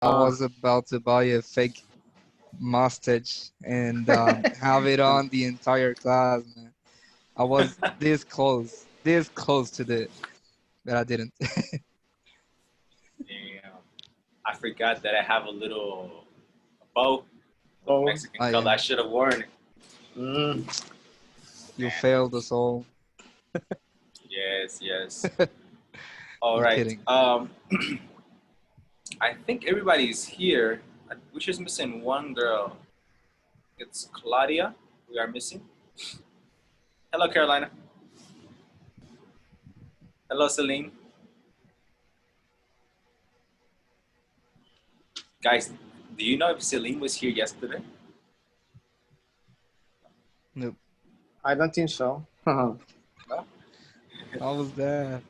I was about to buy a fake mustache and have it on the entire class, man. I was this close to the, but I didn't. Damn. I forgot that I have a little bow, Oh, Mexican I color. I should have worn it. You Man. failed us all. Yes, yes. All I'm right. kidding. I think everybody's here. We're just missing one girl. It's Claudia. We are missing. Hello, Carolina. Hello, Celine. Guys, do you know if Celine was here yesterday? Nope. I don't think so. No? How was that?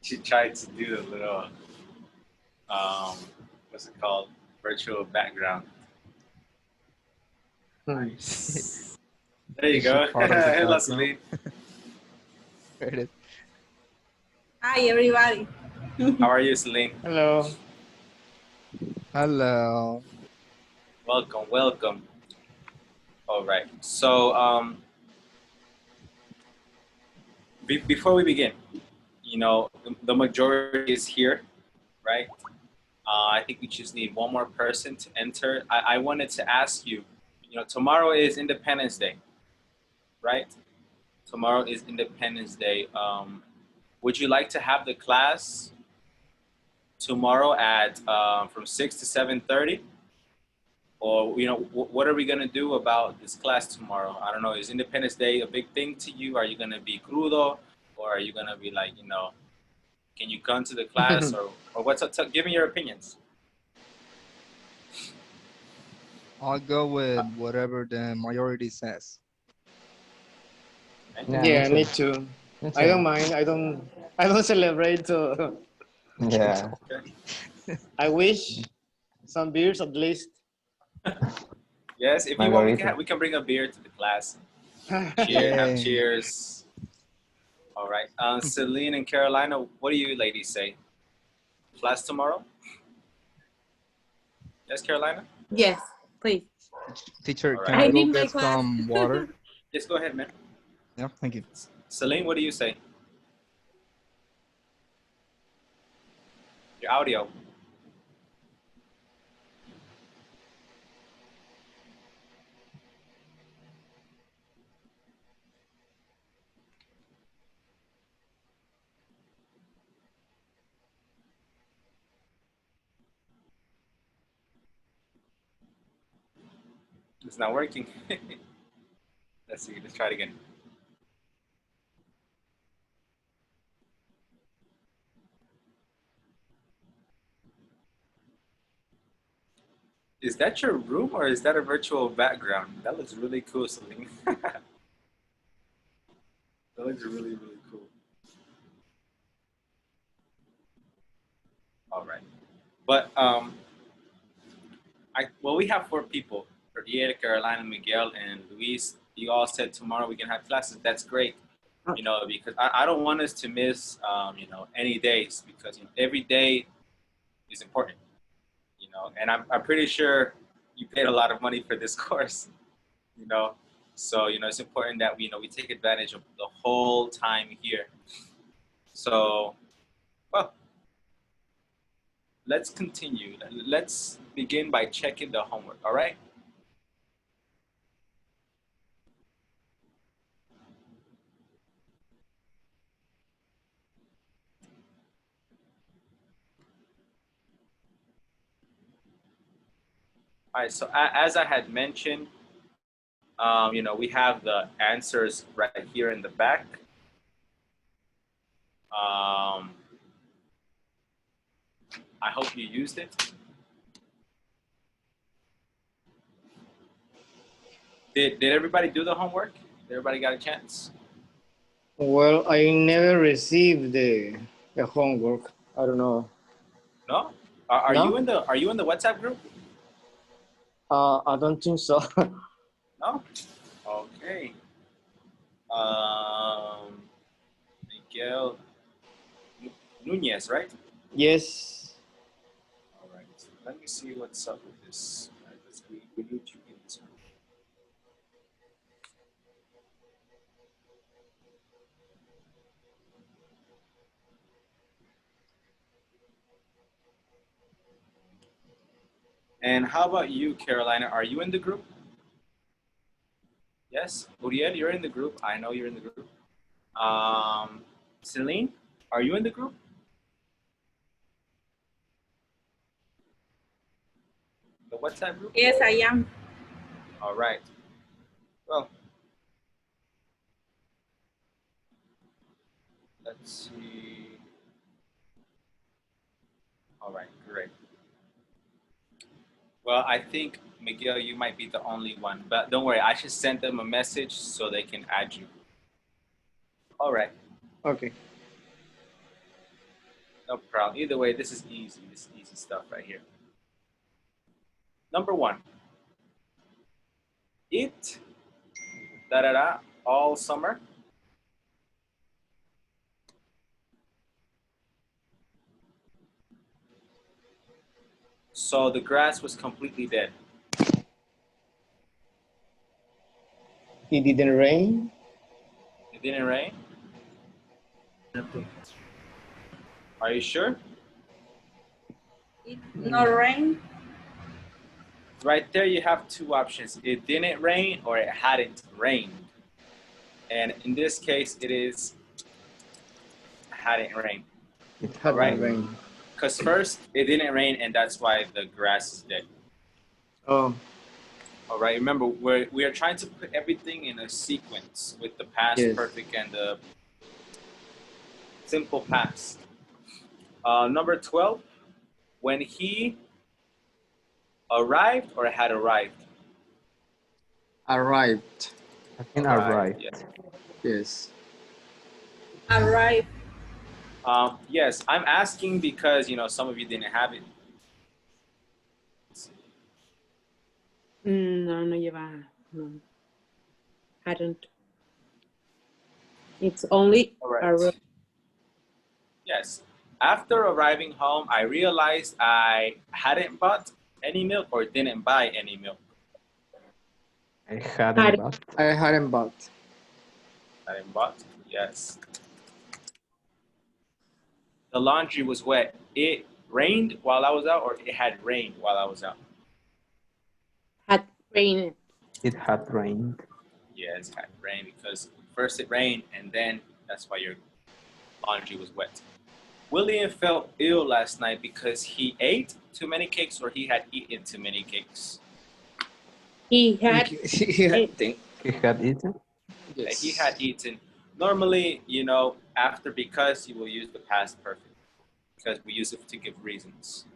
She tried to do a little, what's it called? Virtual background. Nice. There you Is she go. part of the Hello, background? Celine. There it is. Hi, everybody. How are you, Celine? Hello. Hello. Welcome, welcome. All right. So, before we begin, you know, the majority is here, right? I think we just need one more person to enter. I wanted to ask you, you know, tomorrow is Independence Day, right? Tomorrow is Independence Day. Would you like to have the class tomorrow at from 6 to 7:30? Or, you know, what are we gonna do about this class tomorrow? I don't know, is Independence Day a big thing to you? Are you gonna be crudo? Or are you gonna be like, you know, can you come to the class? or what's up? Give me your opinions. I'll go with whatever the majority says. Yeah, me too. I don't mind. I don't celebrate. So Yeah. Okay. I wish some beers at least. Yes, if you want, we can bring a beer to the class. Cheers, have cheers. All right. Celine and Carolina, what do you ladies say? Class tomorrow? Yes, Carolina? Yes, please. Teacher, All can right. I I go need my get class. some water? Yes, go ahead, man. Yeah, thank you. Celine, what do you say? Your audio. It's not working. Let's see, let's try it again. Is that your room or is that a virtual background? That looks really cool, Celine. That looks really, really cool. All right. But well, we have 4 people. Riviera, Carolina, Miguel, and Luis. You all said tomorrow we can have classes. That's great. You know, because I don't want us to miss, you know, any days because, you know, every day is important. You know, and I'm pretty sure you paid a lot of money for this course. You know, so you know it's important that we, you know, we take advantage of the whole time here. So, well, let's continue. Let's begin by checking the homework. All right. All right. So as I had mentioned, you know, we have the answers right here in the back. I hope you used it. Did everybody do the homework? Did everybody got a chance? Well, I never received the homework. I don't know. No? Are No? you in the WhatsApp group? I don't think so. No? Okay. Miguel Nunez, right? Yes. All right. let me see what's up with this. We need you in this group. And how about you, Carolina? Are you in the group? Yes. Uriel, you're in the group. I know you're in the group. Celine, are you in the group? The WhatsApp group? Yes, I am. All right. Well, let's see. All right, great. Well, I think, Miguel, you might be the only one, but don't worry. I should send them a message so they can add you. All right. Okay. No problem. Either way, this is easy. This is easy stuff right here. Number one. It, da-da-da, all summer. So the grass was completely dead. It didn't rain. It didn't rain. Are you sure? It not rain. Right there, you have two options. It didn't rain or it hadn't rained. And in this case, it is hadn't rained. It hadn't Right. rained. Because first, it didn't rain, and that's why the grass is dead. Oh, All right. Remember, we are trying to put everything in a sequence with the past Yes. perfect and the simple past. Number 12, when he arrived or had arrived? arrived. I think arrived. Yeah. Yes. Arrive. Yes, I'm asking because, you know, some of you didn't have it. No, no lleva. No. Hadn't. It's only All right. arrived. Yes. After arriving home, I realized I hadn't bought any milk or didn't buy any milk. I hadn't bought. I hadn't bought. Hadn't bought? Yes. The laundry was wet. It rained while I was out, or it had rained while I was out? Had rained. It had rained. Yes, it had rained because first it rained and then that's why your laundry was wet. William felt ill last night because he ate too many cakes or he had eaten too many cakes. He had. He had He had eaten. Yes. He had eaten. Normally, you know, after because you will use the past perfect because we use it to give reasons.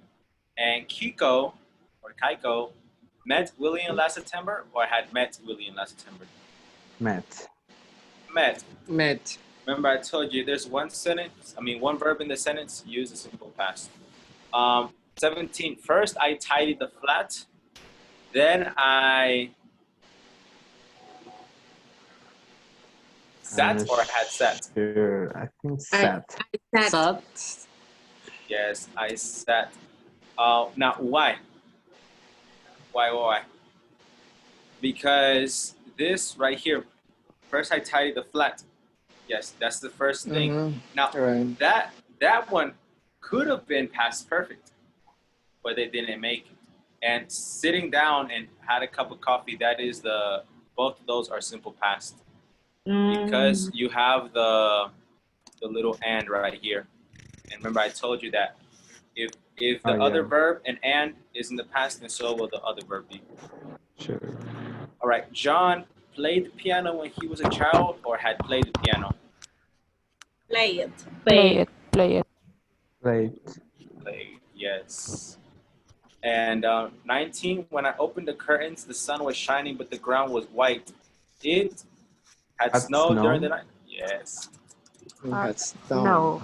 And Kiko or Kaiko met William last September or had met William last September? Met. Met. Met. Remember I told you there's one verb in the sentence, use the simple past. 17, first I tidied the flat, then I sat or had sat? Sure, I think sat. Sat. Yes, I sat. Now why? Why? Because this right here, first I tidied the flat. Yes, that's the first thing. Mm-hmm. Now Right. that one could have been past perfect, but they didn't make it. And sitting down and had a cup of coffee, that is both of those are simple past because you have the little and right here. And remember I told you that if the other verb and is in the past, then so will the other verb be. Sure. All right, John played the piano when he was a child or had played the piano? Play it. Play. Played. Played, yes. And 19, when I opened the curtains, the sun was shining, but the ground was white. It had snowed during the night. Yes. That's No.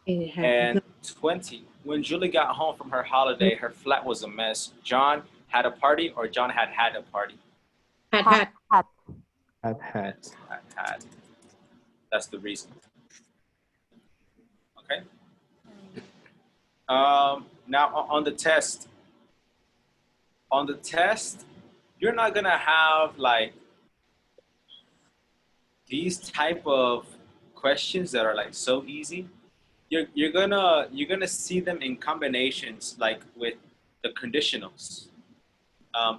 It had And 20, when Julie got home from her holiday, her flat was a mess. John had a party or John had a party? had. Had. That's the reason. Okay. Now on the test, you're not gonna have like these type of questions that are like so easy. You're gonna see them in combinations like with the conditionals.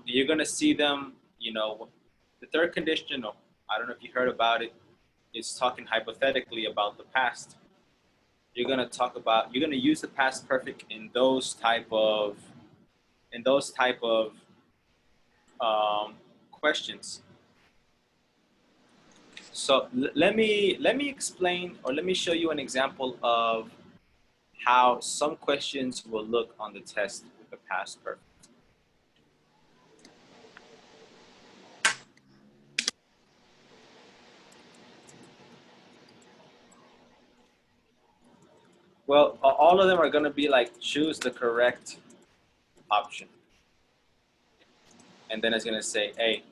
You're gonna see them, the third conditional. I don't know if you heard about it. It's talking hypothetically about the past. You're gonna use the past perfect in those type of questions. So let me explain, or let me show you an example of how some questions will look on the test with the past perfect. Well, all of them are going to be like choose the correct option. And then it's going to say A.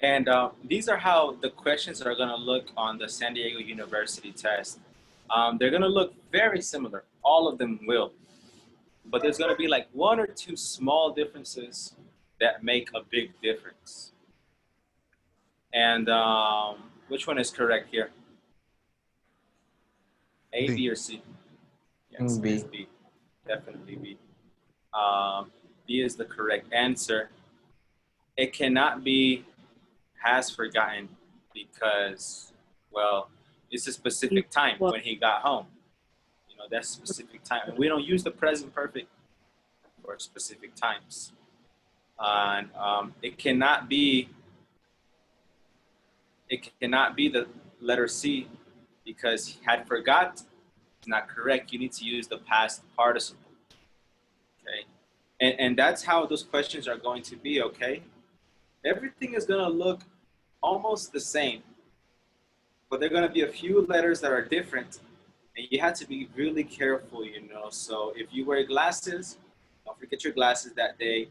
And these are how the questions are going to look on the San Diego University test. They're going to look very similar. All of them will. But there's going to be like one or two small differences that make a big difference. And which one is correct here? A, B. B, or C? Yes, B. it's B. Definitely B. B is the correct answer. It cannot be has forgotten because, well, it's a specific time when he got home. That's specific time. And we don't use the present perfect for specific times. And it cannot be the letter C because he had forgot. It's not correct. You need to use the past participle. Okay. And that's how those questions are going to be, okay? Everything is going to look almost the same, but there are going to be a few letters that are different, and you have to be really careful, So if you wear glasses, don't forget your glasses that day.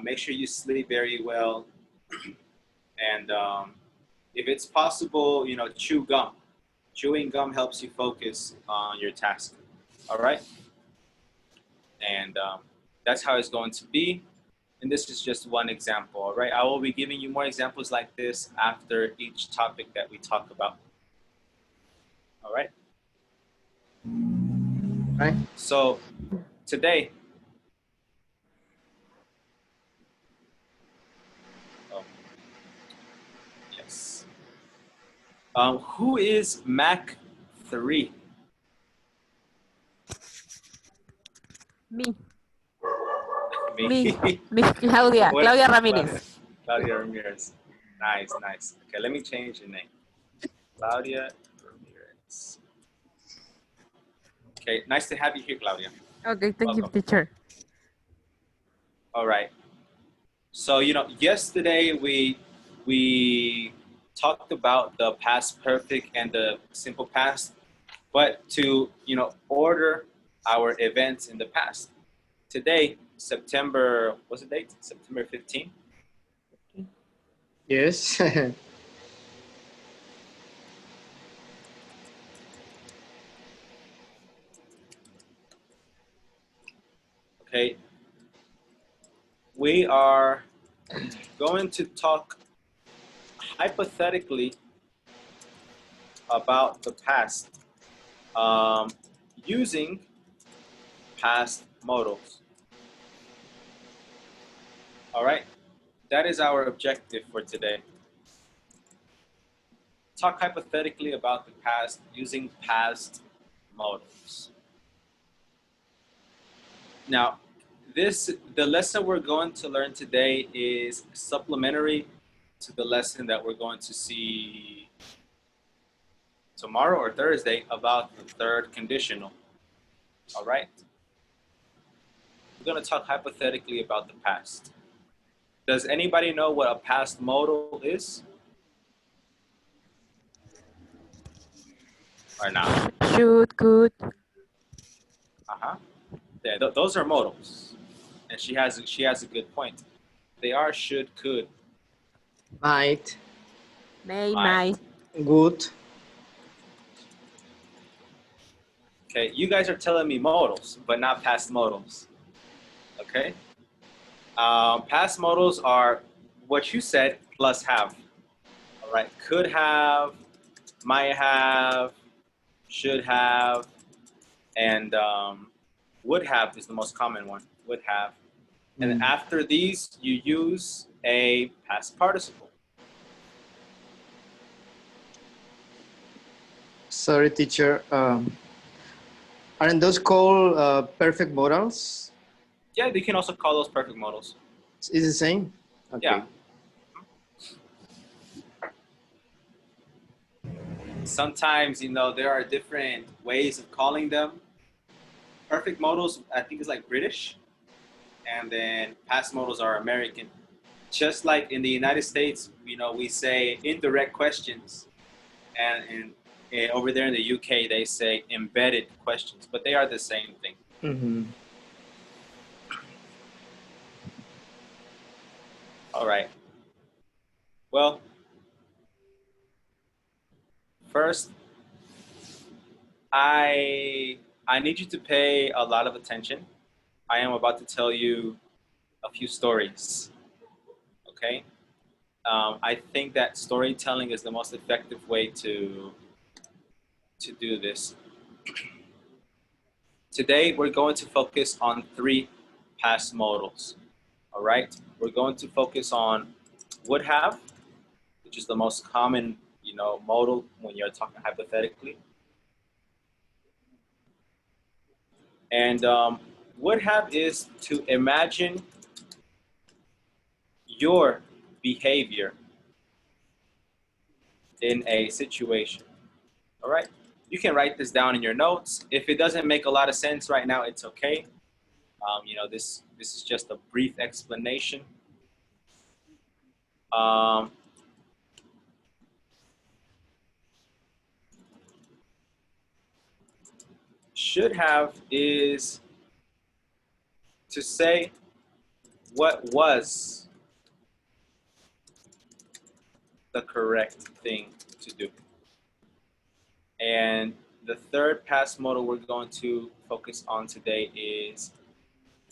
Make sure you sleep very well. And if it's possible, chew gum. Chewing gum helps you focus on your task. All right? And that's how it's going to be. And this is just one example, all right? I will be giving you more examples like this after each topic that we talk about. All right? Right. So today, yes. Who is Mac 3? Me, Me. Claudia, What? Claudia Ramirez. Claudia Ramirez. Nice, nice. Okay, let me change the name. Claudia Ramirez. Okay, nice to have you here, Claudia. Okay, thank you, Welcome. teacher. All right. So, yesterday we talked about the past perfect and the simple past, but to, order our events in the past. Today, what's the date? September 15th. Yes. Okay. We are going to talk hypothetically about the past using past modals. All right. that is our objective for today. Talk hypothetically about the past using past modals. Now, the lesson we're going to learn today is supplementary to the lesson that we're going to see tomorrow or Thursday about the third conditional. All right? We're going to talk hypothetically about the past. Does anybody know what a past modal is? Or not? Should, could. Uh-huh. Yeah, those are modals. And she has a good point. They are should, could, Might. May, might. might. Good. Okay, you guys are telling me modals, but not past modals. Okay? Past modals are what you said plus have. All right, could have, might have, should have, and would have is the most common one, would have. And after these, you use a past participle. Sorry, teacher. Aren't those called perfect modals? Yeah, you can also call those perfect modals. Is the same? Okay. Yeah. Sometimes, there are different ways of calling them. Perfect modals, I think, is like British, and then past modals are American. Just like in the United States, we say indirect questions, and over there in the UK, they say embedded questions, but they are the same thing. Mm-hmm. All right. Well, first, I need you to pay a lot of attention. I am about to tell you a few stories. Okay? I think that storytelling is the most effective way to do this. Today, we're going to focus on 3 past modals. All right? We're going to focus on would have, which is the most common, modal when you're talking hypothetically. And would have is to imagine your behavior in a situation. All right? You can write this down in your notes. If it doesn't make a lot of sense right now, it's okay. This is just a brief explanation. Should have is to say what was the correct thing to do. And the third past modal we're going to focus on today is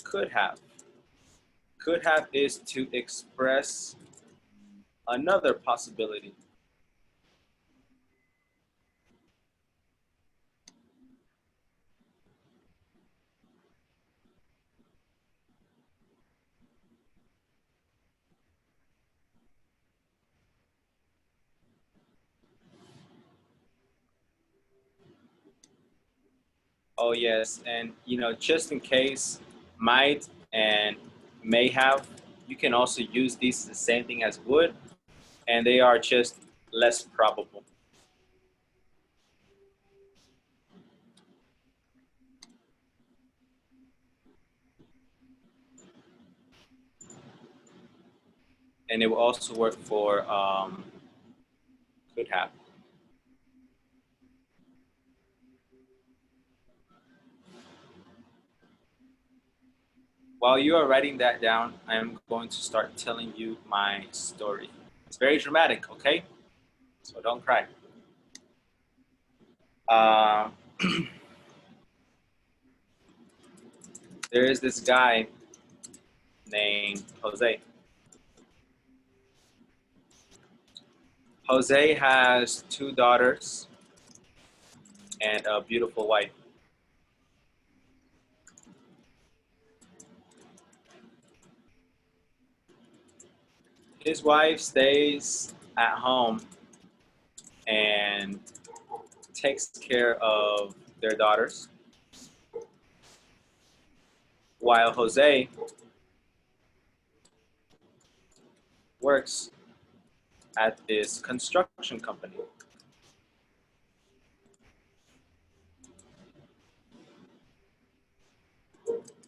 could have. Could have is to express another possibility. Oh yes, and just in case, might and may have, you can also use these the same thing as would, and they are just less probable. And it will also work for could have. While you are writing that down, I am going to start telling you my story. It's very dramatic, okay? So don't cry. There is this guy named Jose. Jose has 2 daughters and a beautiful wife. His wife stays at home and takes care of their daughters, while Jose works at this construction company.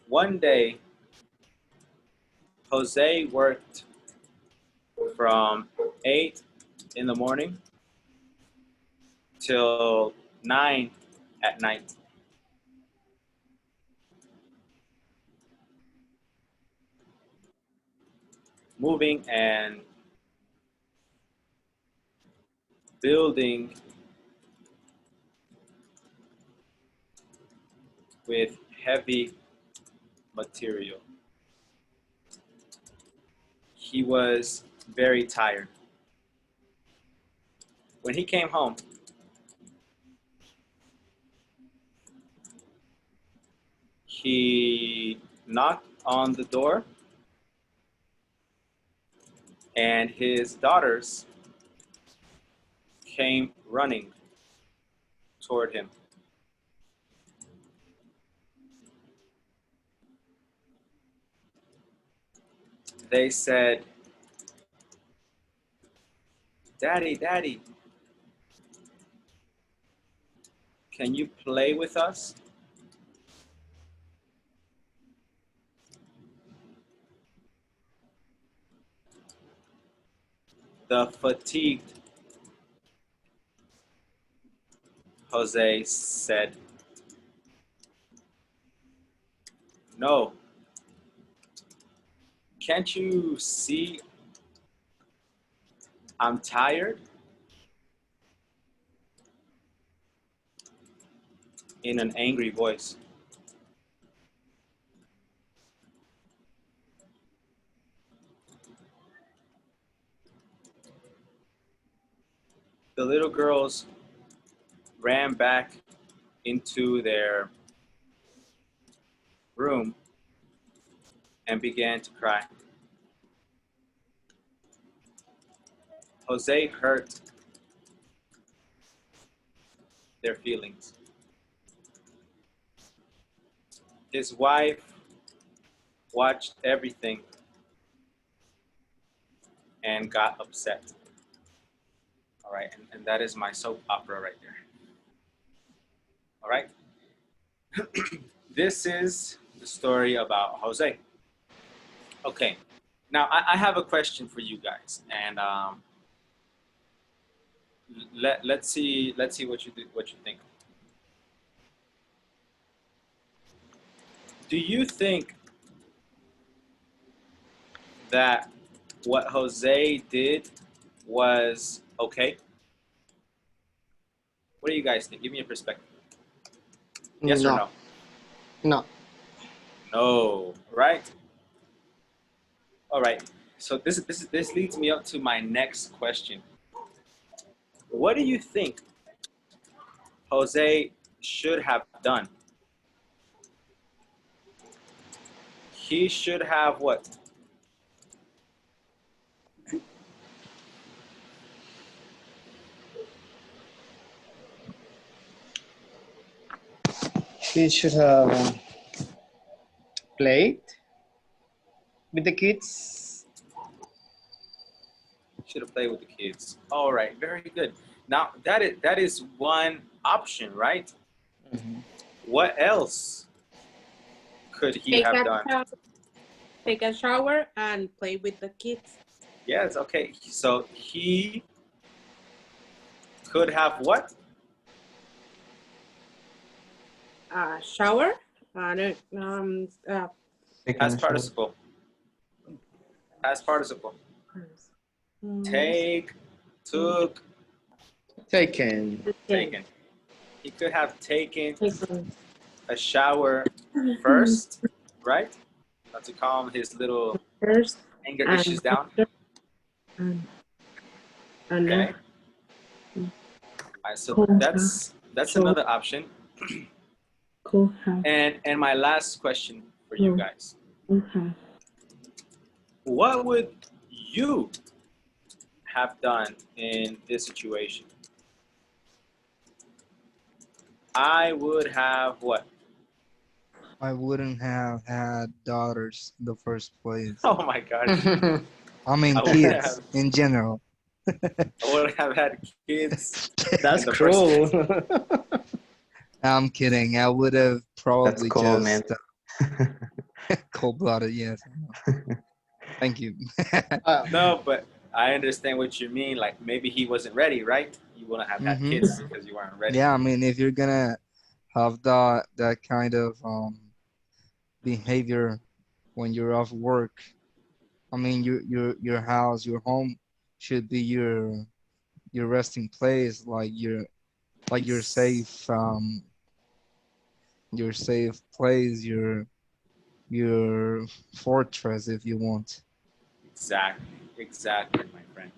One day, Jose worked from 8 in the morning till 9 at night. Moving and building with heavy material. He was very tired. When he came home, he knocked on the door, and his daughters came running toward him. They said, "Daddy, Daddy, can you play with us?" The fatigued Jose said, "No, can't you see I'm tired?" In an angry voice. The little girls ran back into their room and began to cry. Jose hurt their feelings. His wife watched everything and got upset. All right, and that is my soap opera right there. All right. This is the story about Jose. Okay, now I have a question for you guys, and let's see what you think. Do you think that what Jose did was okay? What do you guys think? Give me a perspective. Yes or no? No. No, right? All right. So this leads me up to my next question. What do you think Jose should have done? He should have what? He should have played with the kids. Should have played with the kids. All right, very good. Now that is one option, right? Mm-hmm. What else could he have done? Take a shower and play with the kids. Yes, okay. So he could have what? Shower. Past participle. Past participle. Take, took, Taken. taken. He could have taken a shower first, right? To calm his little First anger issues down. Okay. All right, so that's another option. And my last question for you guys. What would you have done in this situation? I would have what? I wouldn't have had daughters in the first place. Oh my gosh. I mean, I would kids have in general. I would have had kids That's in the first cruel. I'm kidding. I would have That's probably cool, man. just cold-blooded. Yes. I know. Thank you. Uh, No, but I understand what you mean. Like maybe he wasn't ready, right? You wouldn't have had Hmm. kids because you weren't ready. Yeah, I mean, if you're gonna have that kind of behavior when you're off work, I mean, your house, your home should be your resting place, like your safe place, your fortress, if you want. Exactly, exactly, my friend.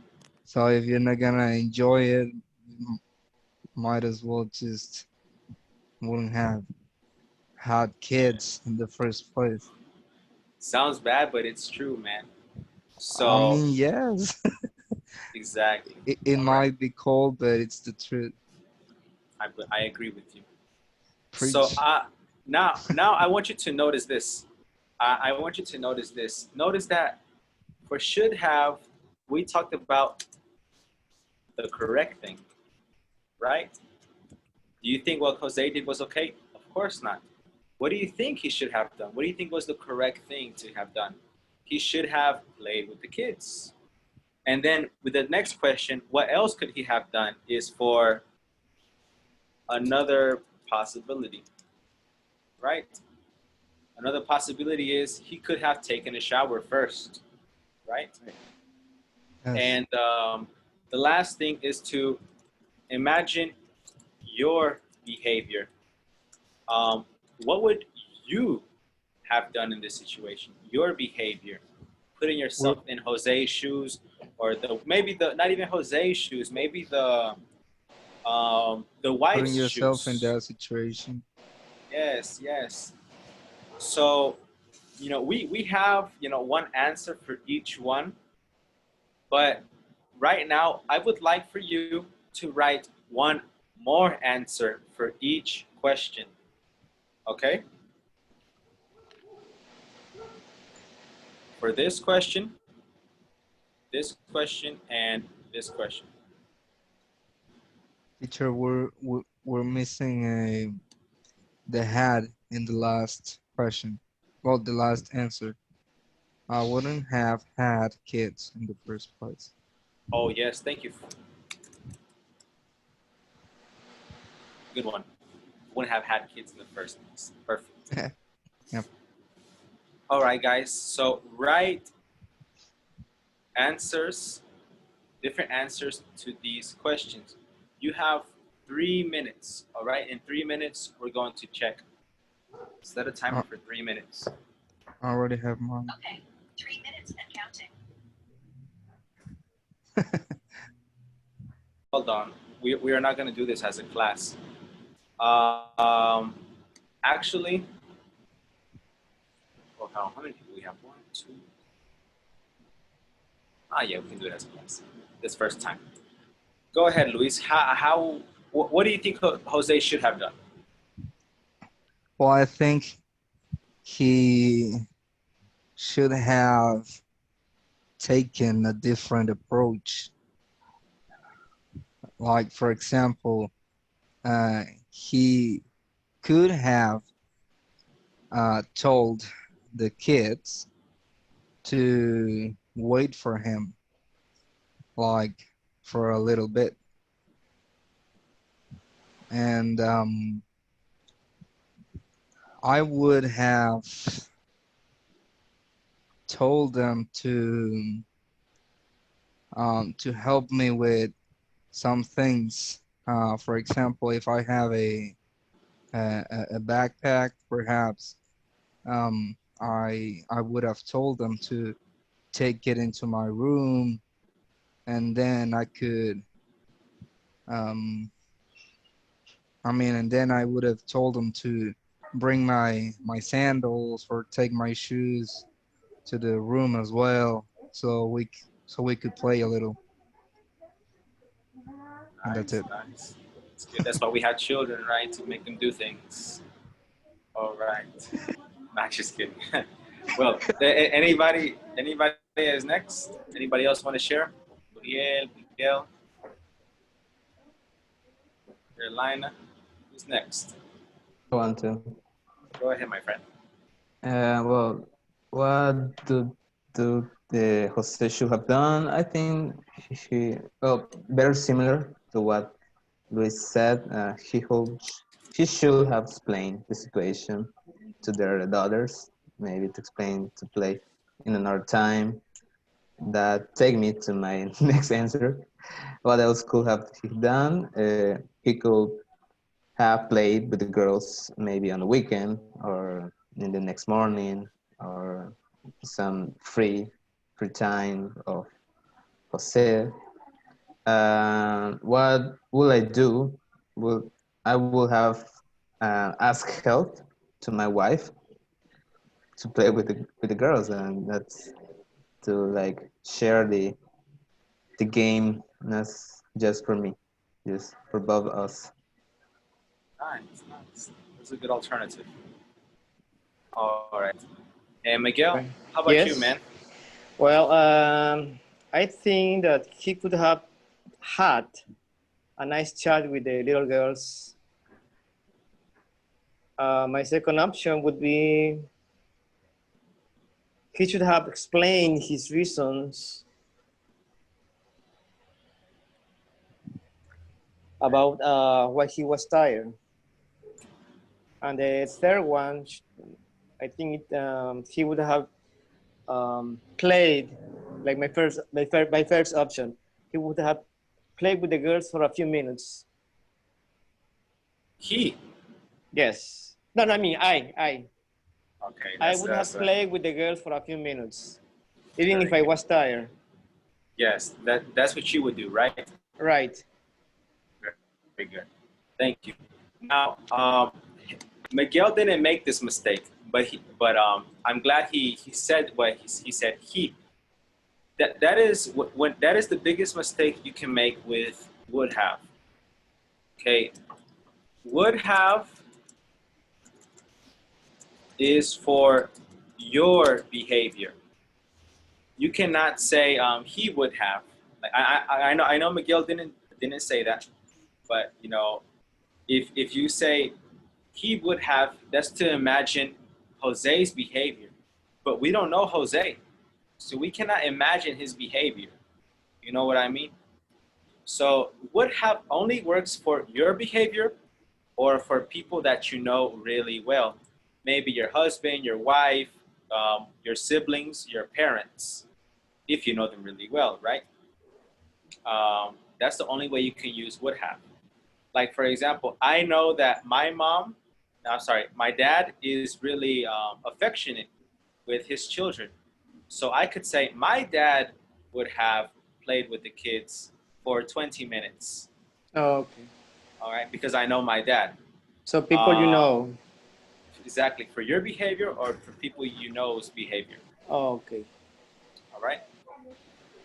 So if you're not gonna enjoy it, might as well just wouldn't have had Yeah. kids in the first place. Sounds bad, but it's true, man. I So mean, yes, exactly. it All right, might be cold, but it's the truth. I agree with you. So Preach. now I want you to notice this. I want you to notice this. Notice that for should have, we talked about the correct thing, right? Do you think what Jose did was okay? Of course not. What do you think he should have done? What do you think was the correct thing to have done? He should have played with the kids. And then with the next question, what else could he have done is for another possibility, right? Another possibility is he could have taken a shower first, right? Yes. And the last thing is to imagine your behavior. What would you have done in this situation? Your behavior, putting We're yourself in Jose's shoes, or the maybe the not even Jose's shoes, maybe the putting wife's yourself in shoes. that situation. Yes, yes. So we have one answer for each one, but right now I would like for you to write one more answer for each question. Okay? For this question, and this question. Teacher, we're missing the had in the last question. Well, the last answer. I wouldn't have had kids in the first place. Oh yes, thank you. Good one. Wouldn't have had kids in the first place. Perfect. Yep. All right, guys. So write answers, different answers to these questions. You have 3 minutes. All right. In 3 minutes, we're going to check. Set a timer I for 3 minutes. I already have mine. Okay, 3 minutes and counting. Hold on. We are not going to do this as a class. Um, actually, well, how many people we have? One, two. Ah, yeah, we can do it as a class. This first time. Go ahead, Luis. What do you think Jose should have done? Well, I think he should have taken a different approach. Like, for example, he could have told the kids to wait for him, like for a little bit, and I would have told them to help me with some things. For example, if I have a backpack, perhaps I would have told them to take it into my room, and then I could and then I would have told them to bring my sandals or take my shoes to the room as well, so so we could play a little, and that's Nice, it. nice. It's good. That's why we have children, right? To make them do things. All right. Not just kidding. Well, anybody is next? Anybody else want to share? Uriel, Miguel, Carolina. Who's next? I want to. Go ahead, my friend. Well, what do the Jose should have done? I think well, very similar to what Luis said. He should have explained the situation to their daughters, maybe to explain to play in another time. That take me to my next answer. What else could have he done? He could have played with the girls maybe on the weekend or in the next morning or some free time of Jose. What will I do? Will I will have ask help to my wife to play with the girls, and that's to like share the game, not just for me, just for both of us. Nice, nice. That's a good alternative. All right. And Miguel, Right. how about you, Yes. man? Well, I think that he could have had a nice chat with the little girls. My second option would be he should have explained his reasons about why he was tired. And the third one, I think he would have played like my first option. He would have played with the girls for a few minutes. He. Yes. No, no, I mean I. Okay, I that's would have that's played with the girls for a few minutes, even very if I good. was tired. Yes, that's what you would do, right? Right. Very good. Thank you. Now, Miguel didn't make this mistake, but I'm glad he said what he said. That is when that is the biggest mistake you can make with would have. Okay, would have is for your behavior. You cannot say he would have. Like, I know Miguel didn't say that, but you know if you say he would have, that's to imagine Jose's behavior, but we don't know Jose, so we cannot imagine his behavior. You know what I mean? So would have only works for your behavior or for people that you know really well. Maybe your husband, your wife, your siblings, your parents, if you know them really well, right? That's the only way you can use would have. Like, for example, I know that my dad is really affectionate with his children. So I could say my dad would have played with the kids for 20 minutes. Okay. All right, because I know my dad. So people you Um, know. exactly, for your behavior or for people you know's behavior. Okay. All right.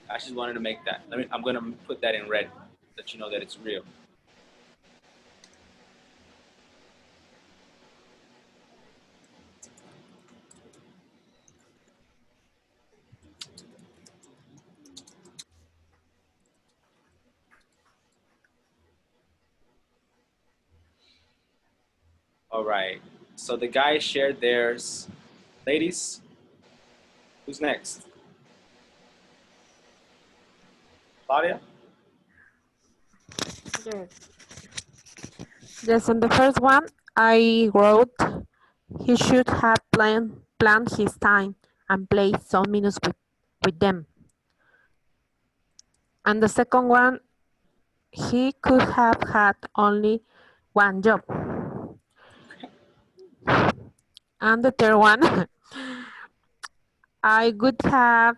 I just wanted to make that. I'm gonna put that in red, that you know that it's real. All right. So the guys shared theirs. Ladies, who's next? Claudia? Yes. Yes, on the first one, I wrote he should have planned his time and played some minutes with them. And the second one, he could have had only one job. And the third one, I would have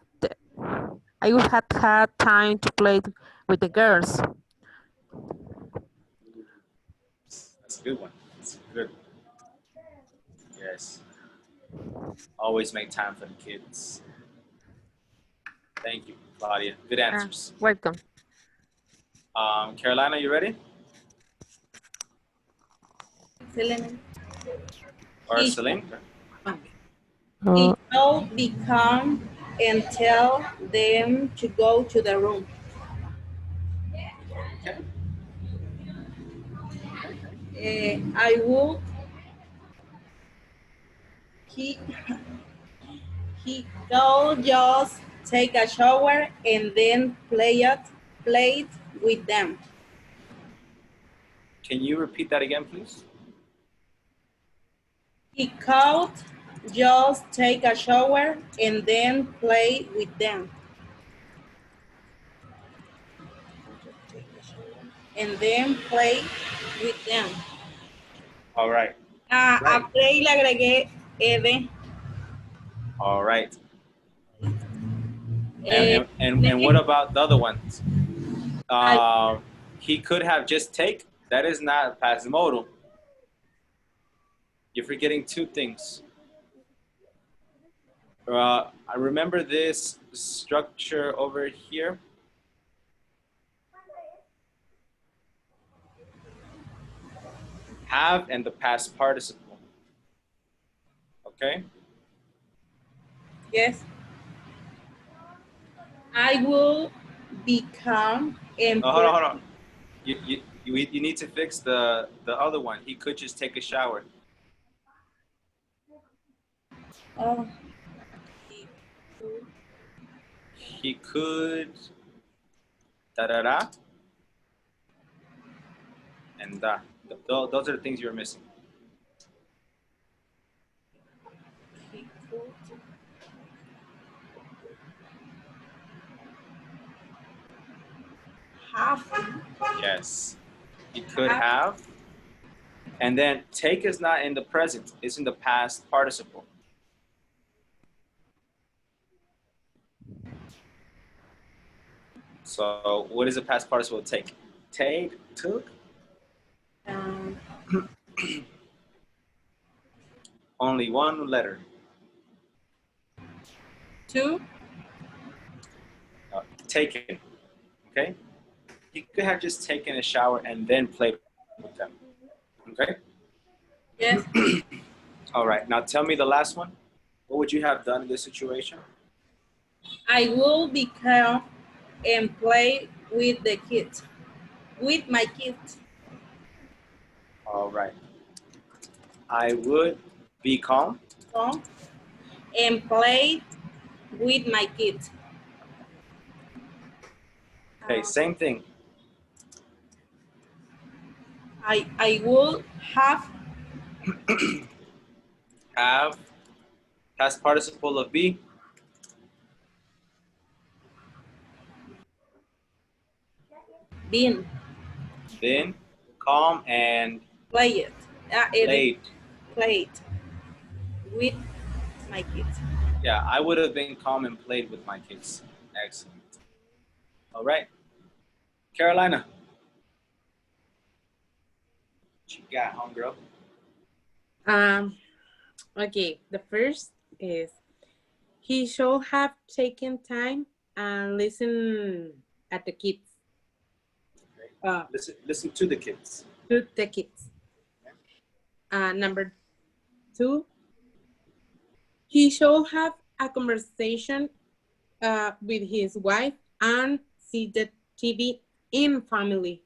I would have had time to play with the girls. That's a good one. That's good. Yes. Always make time for the kids. Thank you Claudia. Good answers. Welcome. Carolina, you ready? Selena. Or He- Celine? He shall be calm and tell them to go to the room. I will. He he will just take a shower and then play it with them. Can you repeat that again, please? He could just take a shower and then play with them. And then play with them. All right. A play le agregué ed. All right. And what about the other ones? He could have just take. That is not past modal. You're forgetting two things. I remember this structure over here. Have and the past participle. Okay? Yes. I will become and Hold on. You need to fix the other one. He could just take a shower. Oh. He could da-da-da and da. Those are the things you were missing. He could have. Yes. He could have. And then take is not in the present, it's in the past participle. So what is the past participle of take? Take, took? Only one letter. Two. Taken. Okay? You could have just taken a shower and then played with them. Okay? Yes. All right. Now tell me the last one. What would you have done in this situation? I will become and play with the kids. With my kids. All right. I would be calm. And play with my kids. Okay, same thing. I will have Have past participle of be. been. Been calm and Play it. played. With my kids. Yeah, I would have been calm and played with my kids. Excellent. All right. Carolina. What you got, homegirl? Okay, the first is he should have taken time and listen at the kids. Listen to the kids. To the kids. Number two, he should have a conversation with his wife and see the TV in family.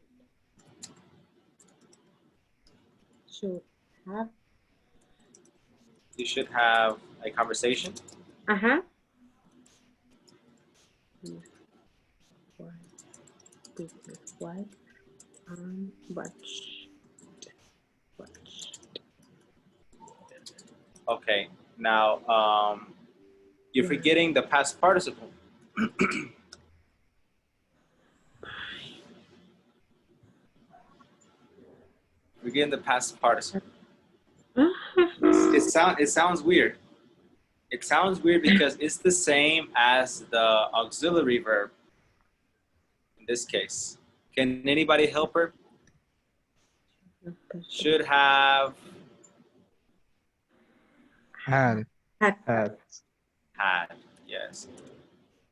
Should have. You should have a conversation. Uh-huh. With his wife and watch. Okay. Now, you're forgetting the past participle. Forgetting the past participle. It sounds weird. It sounds weird because it's the same as the auxiliary verb in this case. Can anybody help her? Should have Had. Had. had. Yes.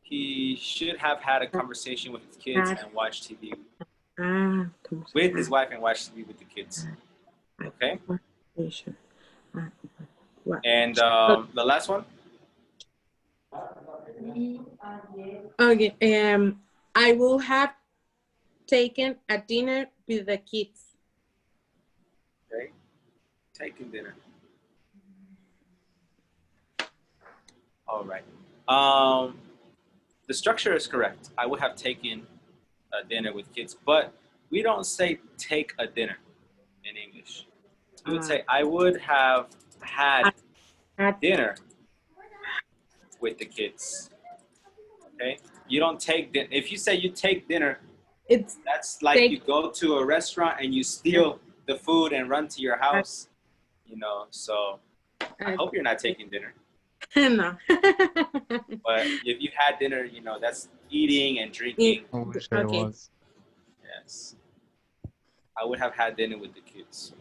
he should have had a conversation with his kids and watched TV with his wife and watched TV with the kids. Okay. And the last one. Okay. I will have taken a dinner with the kids. Okay. Taking dinner. All right. The structure is correct. I would have taken a dinner with kids, but we don't say take a dinner in English. We would say I would have had dinner with the kids. Okay? You don't take dinner. If you say you take dinner, that's like you go to a restaurant and you steal the food and run to your house. You know, so I hope you're not taking dinner. No. But if you had dinner, you know, that's eating and drinking. I wish I was. Yes. I would have had dinner with the kids.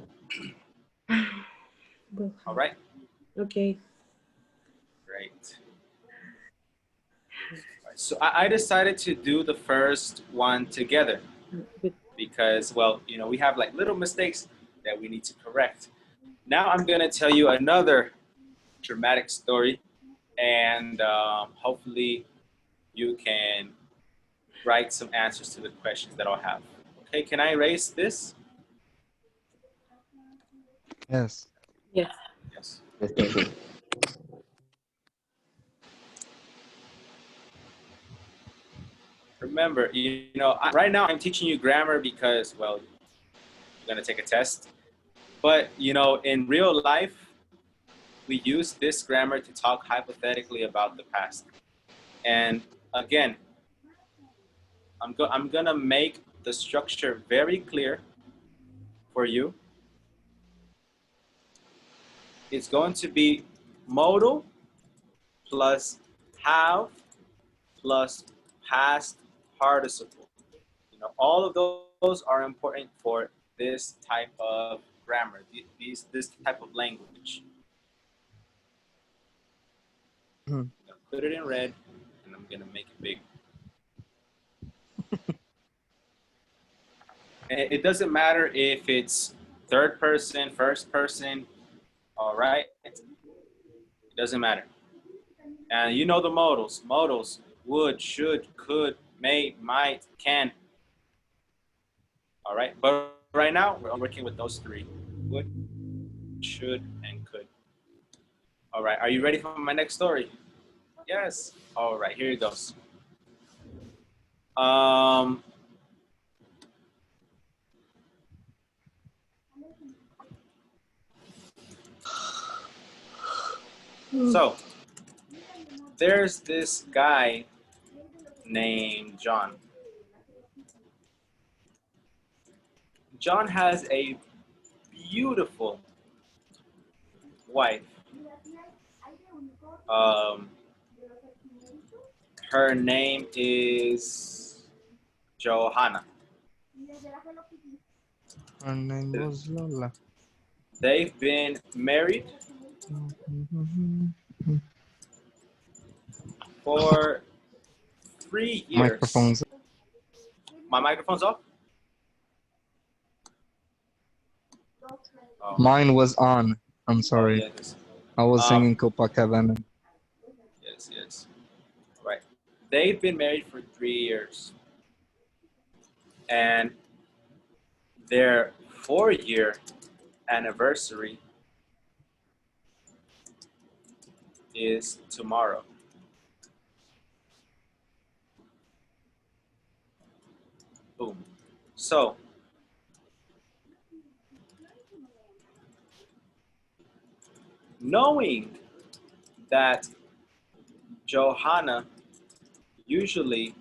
All right? Okay. Great. So I decided to do the first one together because, well, you know, we have like little mistakes that we need to correct. Now I'm going to tell you another dramatic story, and hopefully you can write some answers to the questions that I'll have. Okay, can I erase this? Yes. Yes. Yes. Remember, you know, right now I'm teaching you grammar because, well, you're going to take a test. But, you know, in real life, we use this grammar to talk hypothetically about the past. And again, I'm going to make the structure very clear for you. It's going to be modal plus have plus past participle. You know, all of those are important for this type of grammar, this type of language. I'm gonna put it in red, and I'm gonna make it big. And it doesn't matter if it's third person, first person, all right? It doesn't matter. And you know the modals. Modals, would, should, could, may, might, can. All right, but right now we're working with those three: would, should, and could. All right, are you ready for my next story? Yes. All right, here it goes. So there's this guy named John. John has a beautiful wife. Her name is Johanna. Her name was Lola. They've been married for 3 years. Microphones. My microphone's off? Oh. Mine was on. I'm sorry. Oh, yes. I was singing Copacabana. Yes, yes. Right. They've been married for 3 years. And their 4-year anniversary is tomorrow. Boom. So, knowing that Johanna usually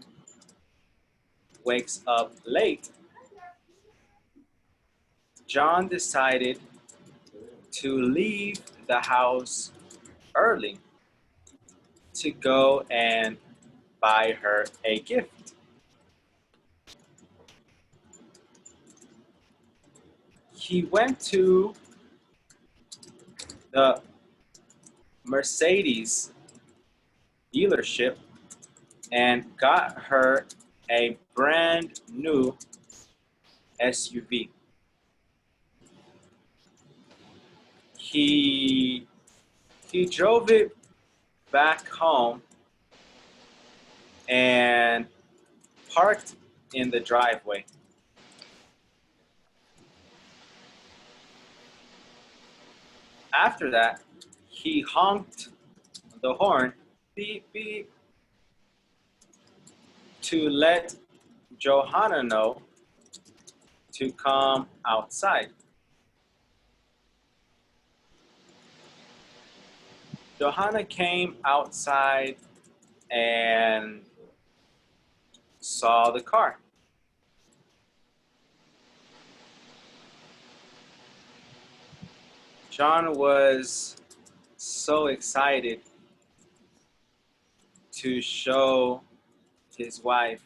wakes up late, John decided to leave the house early to go and buy her a gift. He went to the Mercedes dealership and got her a brand new SUV. He drove it back home and parked in the driveway. After that, he honked the horn, beep, beep, to let Johanna know to come outside. Johanna came outside and saw the car. John was so excited to show his wife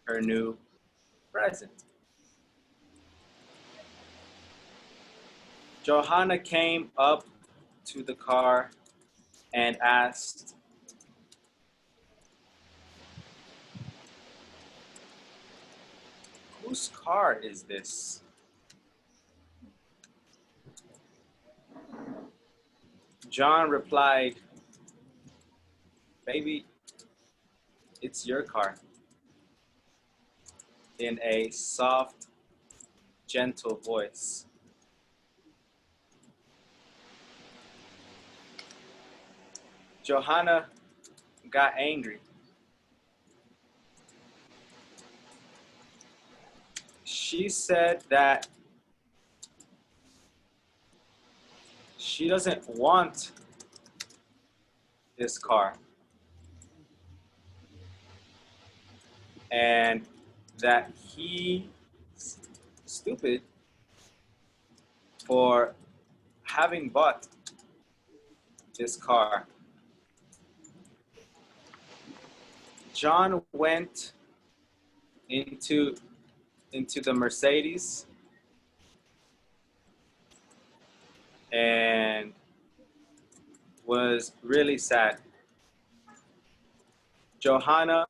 her new present. Johanna came up to the car and asked, "Whose car is this?" John replied, "Baby, it's your car," in a soft, gentle voice. Johanna got angry. She said that she doesn't want this car and that he's stupid for having bought this car. John went into the Mercedes and was really sad. Johanna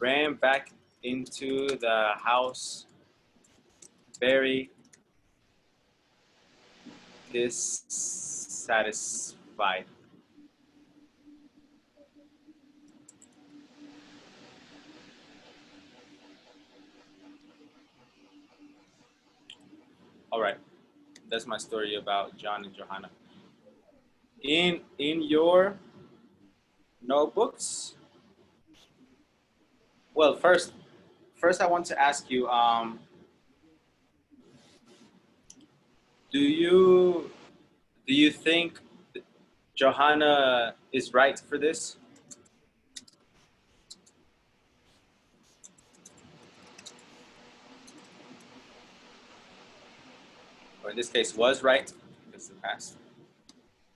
ran back into the house very dissatisfied. All right, that's my story about John and Johanna. In your notebooks, well, first I want to ask you, do you think Johanna is right for this? Or in this case, was right, because the past.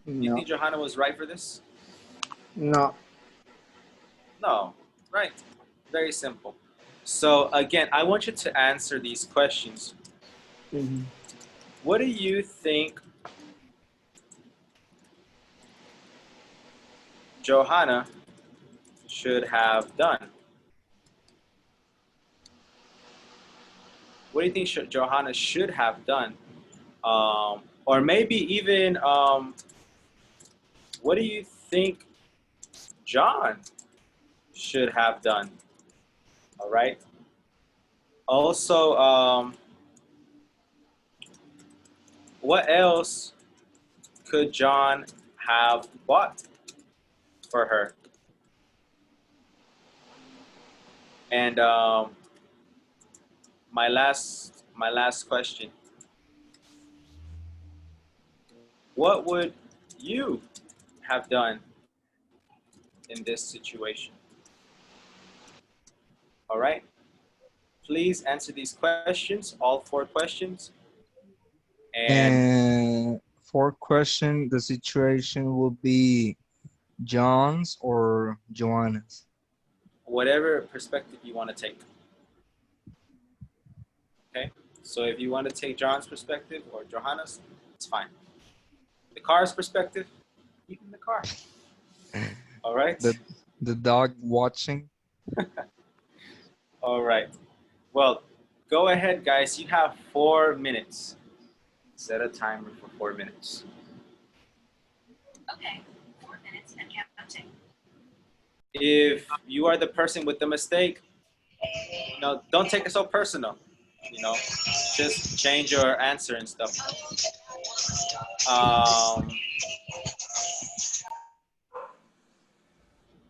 Do you No. think Johanna was right for this? No. No, right. Very simple. So again, I want you to answer these questions. Mhm. What do you think Johanna should have done? What do you think Johanna should have done? Or maybe even, what do you think John should have done? All right. Also, what else could John have bought for her? And my last question: what would you have done in this situation? All right. Please answer these questions, all 4 questions. And for question, the situation will be John's or Joanna's. Whatever perspective you want to take. Okay? So if you want to take John's perspective or Johanna's, it's fine. The car's perspective, even the car. All right? The dog watching. All right. Well, go ahead, guys. You have 4 minutes. Set a timer for 4 minutes. Okay, 4 minutes and counting. If you are the person with the mistake, don't take it so personal. Just change your answer and stuff.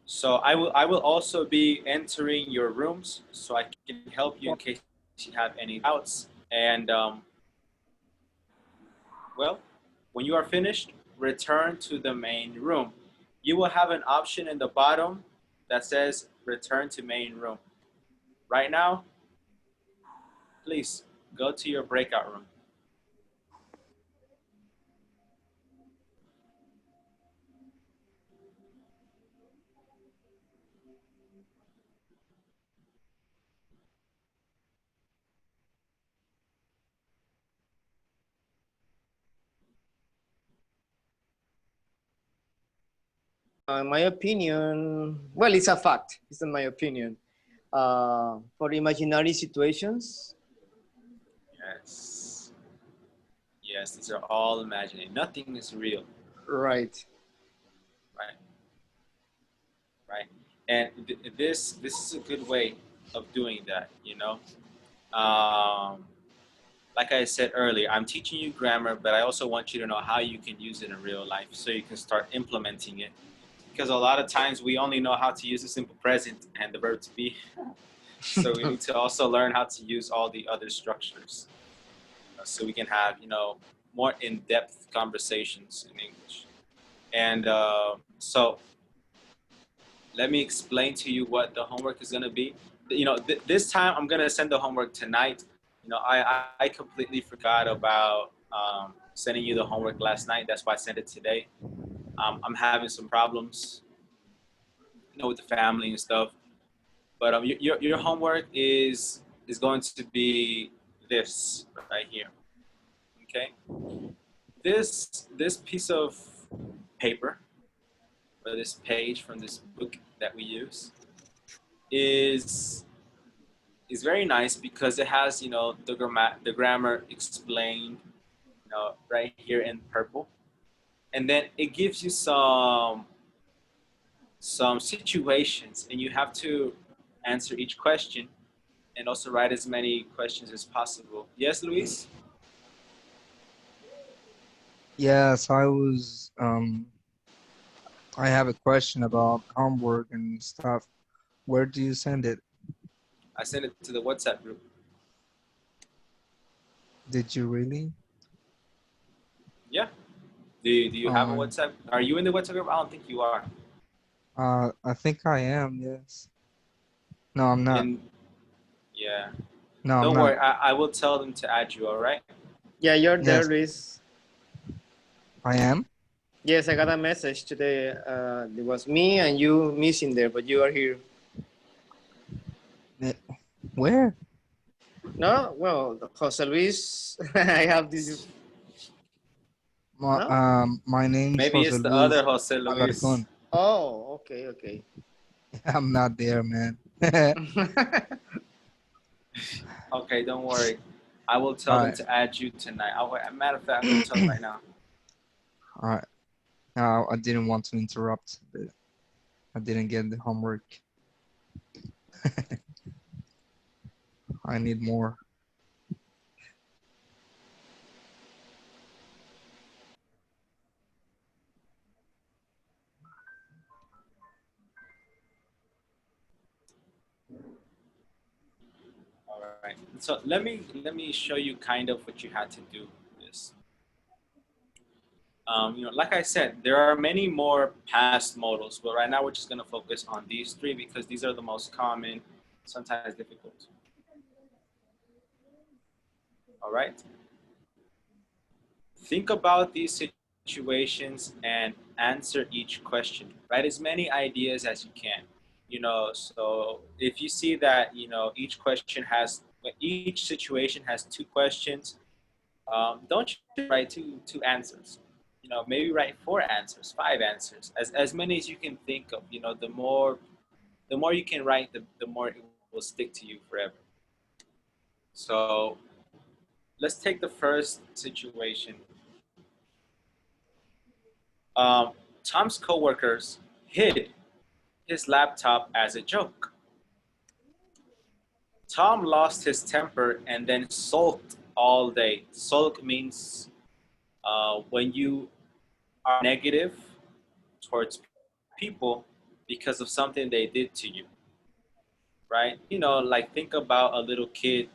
So I will also be entering your rooms so I can help you in case you have any doubts. And well, when you are finished, return to the main room. You will have an option in the bottom that says return to main room. Right now, please go to your breakout room. In my opinion, well, it's a fact. It's in my opinion. For imaginary situations, Yes. Yes, these are all imaginary. Nothing is real. right. Right. Right. And this is a good way of doing that. Like I said earlier, I'm teaching you grammar, but I also want you to know how you can use it in real life so you can start implementing it. Because a lot of times we only know how to use the simple present and the verb to be. So we need to also learn how to use all the other structures so we can have, more in-depth conversations in English. And so let me explain to you what the homework is going to be. This time I'm going to send the homework tonight. I completely forgot about sending you the homework last night. That's why I sent it today. I'm having some problems, with the family and stuff. But your homework is going to be this right here. Okay. This piece of paper or this page from this book that we use is very nice because it has the grammar explained right here in purple, and then it gives you some situations, and you have to answer each question and also write as many questions as possible. Yes, Luis? Yes, I have a question about homework and stuff. Where do you send it? I sent it to the WhatsApp group. Did you really? Yeah. Do you have a Um, WhatsApp? Are you in the WhatsApp group? I don't think you are. I think I am, yes. No, I'm not. Yeah. No, I'm Don't not. worry. I will tell them to add you, all right? Yeah, you're there, Yes, Luis. I am. Yes, I got a message today. It was me and you missing there, but you are here. Eh, Where? No, well, Jose Luis, I have this. No? My name is Maybe Jose it's the other Luis Jose Luis. Alarcon. Oh, okay, okay. I'm not there, man. Okay, don't worry. I will tell All them right, to add you tonight. Matter of fact, I'm going to tell them right now. all right. Now, I didn't want to interrupt, but I didn't get the homework. I need more. All right. So let me show you kind of what you had to do with this. Like I said, there are many more past modals, but right now we're just going to focus on these three because these are the most common, sometimes difficult. All right. Think about these situations and answer each question. Write as many ideas as you can. So if you see that each situation has two questions, don't you write two answers. maybe write 4 answers, 5 answers, as many as you can think of. The more you can write, the more it will stick to you forever. So let's take the first situation. Tom's coworkers hid his laptop as a joke. Tom lost his temper and then sulked all day. Sulk means when you are negative towards people because of something they did to you, right? Like think about a little kid,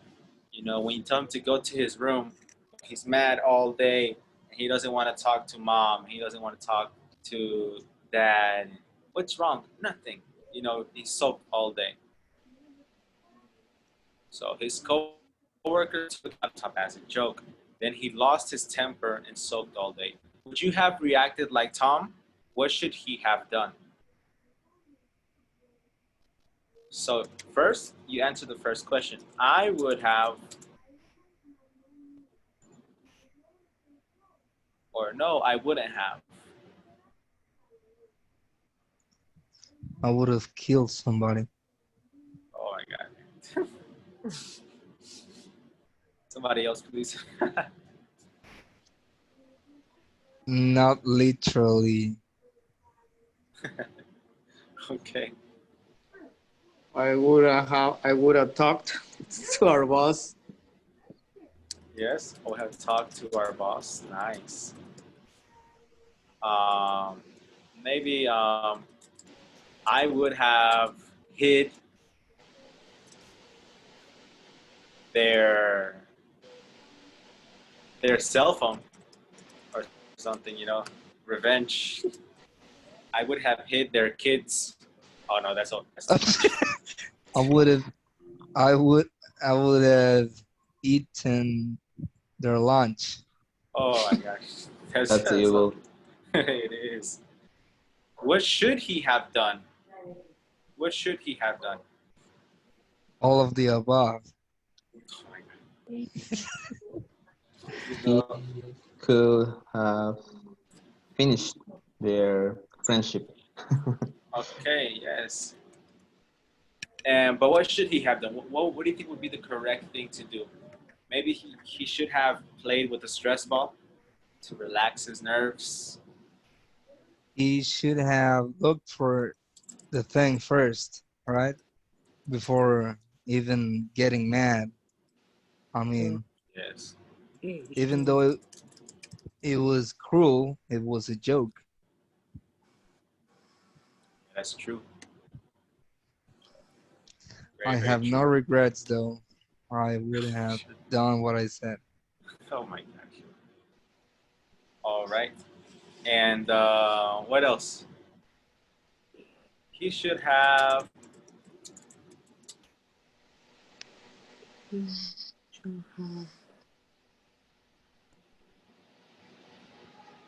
when you tell him to go to his room, he's mad all day and he doesn't want to talk to mom, he doesn't want to talk to dad. What's wrong? Nothing. He's sulked all day. So his coworker took the laptop as a joke. Then he lost his temper and sulked all day. Would you have reacted like Tom? What should he have done? So first, you answer the first question. I would have, or no, I wouldn't have. I would have killed somebody. Oh my God. Somebody else, please. Not literally. Okay. I would have talked to our boss. Yes, we'll have talked to our boss. Nice. Maybe I would have hid their cell phone or something, revenge. I would have hid their kids. Oh no, that's all. I would have eaten their lunch. Oh my gosh, That's evil. It is. What should he have done? What should he have done? All of the above. Oh my God. He could have finished their friendship. Okay, yes. But what should he have done? What do you think would be the correct thing to do? Maybe he should have played with a stress ball to relax his nerves. He should have looked for the thing first, right? Before even getting mad. I mean, Yes, even though it was cruel, it was a joke. that's true. I Very, very have no true. regrets though. I would have done what I said. Oh my gosh. All right. And what else? He should have.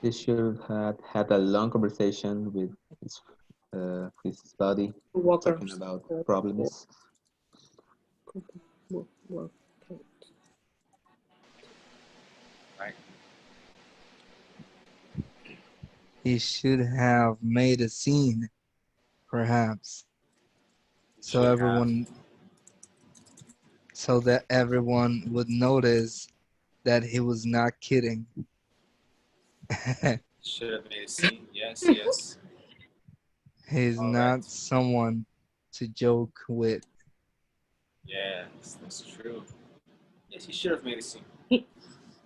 He should have had a long conversation with his buddy, talking Workers. about problems. Right. He should have made a scene, perhaps, so Should have. that everyone would notice that he was not kidding. Should have made a scene. Yes, yes. He's All not right. someone to joke with. Yes, that's true. Yes, he should have made a scene. He-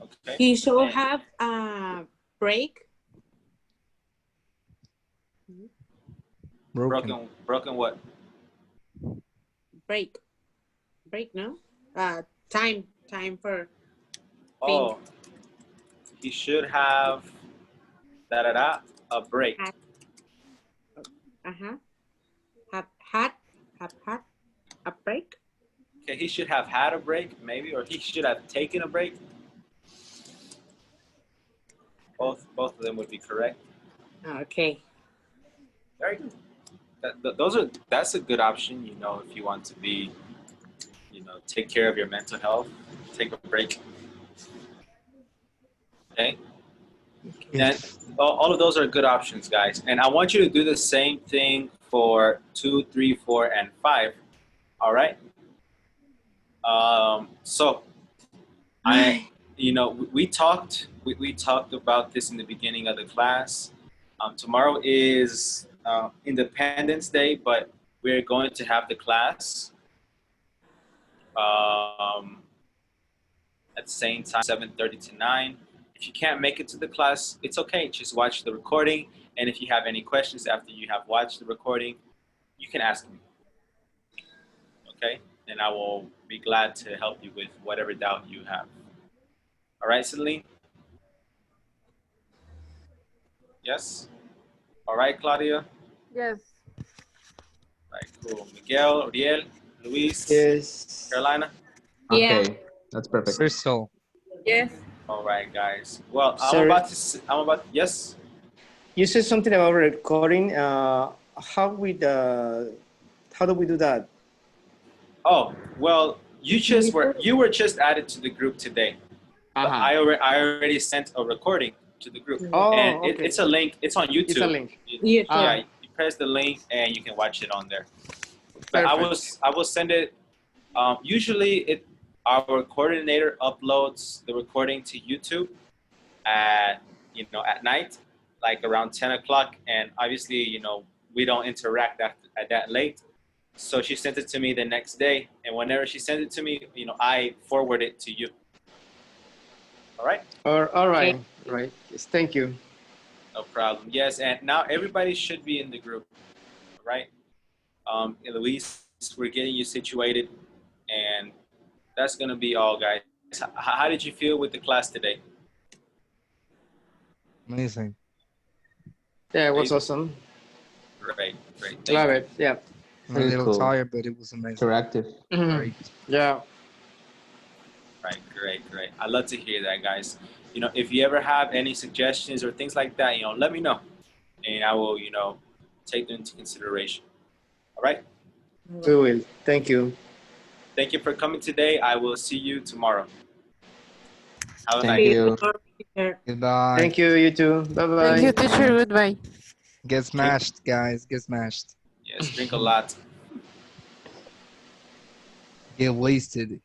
Okay. He should And have a break. Broken. broken what? Break. Break, no? Time for Oh, he should have a break. uh-huh. Have had a break. Okay, he should have had a break, maybe, or he should have taken a break. Both of them would be correct. Okay. Very good. That's a good option, if you want to be, take care of your mental health, take a break. Okay. And all of those are good options, guys. And I want you to do the same thing for 2, 3, 4, and 5. All right. So we talked about this in the beginning of the class. Tomorrow is Independence Day, but we're going to have the class at the same time, 7:30 to 9. If you can't make it to the class, it's okay. Just watch the recording. And if you have any questions after you have watched the recording, you can ask me. Okay? And I will be glad to help you with whatever doubt you have. All right, Celine? Yes? All right, Claudia? Yes. All right, cool. Miguel, Uriel, Luis, Yes. Carolina? Yeah. Okay, that's perfect. Crystal. Yes. All right, guys. Well, Sorry. yes? You said something about recording. How do we do that? Oh, well, you were just added to the group today. But Uh-huh. I already sent a recording to the group. Oh, and okay. it's a link. It's on YouTube. It's a link. Yes. Yeah, you press the link and you can watch it on there. But Perfect. I will send it. Usually, our coordinator uploads the recording to YouTube at night, like around 10 o'clock. And obviously, we don't interact at that late. So she sent it to me the next day, and whenever she sent it to me, I forward it to you. All right. All right. Right. Yes, thank you. No problem. Yes, and now everybody should be in the group, right? Luis, we're getting you situated, and that's gonna be all, guys. How did you feel with the class today? Amazing. Yeah, it was awesome. Great. Love it. Yeah. I'm a little cool. tired, but it was amazing. Interactive. Mhm. Great. Yeah. Right, great. I love to hear that, guys. If you ever have any suggestions or things like that, let me know, and I will, take them into consideration. All right. We will. Thank you. Thank you for coming today. I will see you tomorrow. Have a Thank night. you. Goodbye. Thank you. You too. Bye bye. Thank you, teacher. Goodbye. Get smashed, guys. Get smashed. Yes, drink a lot. Get wasted.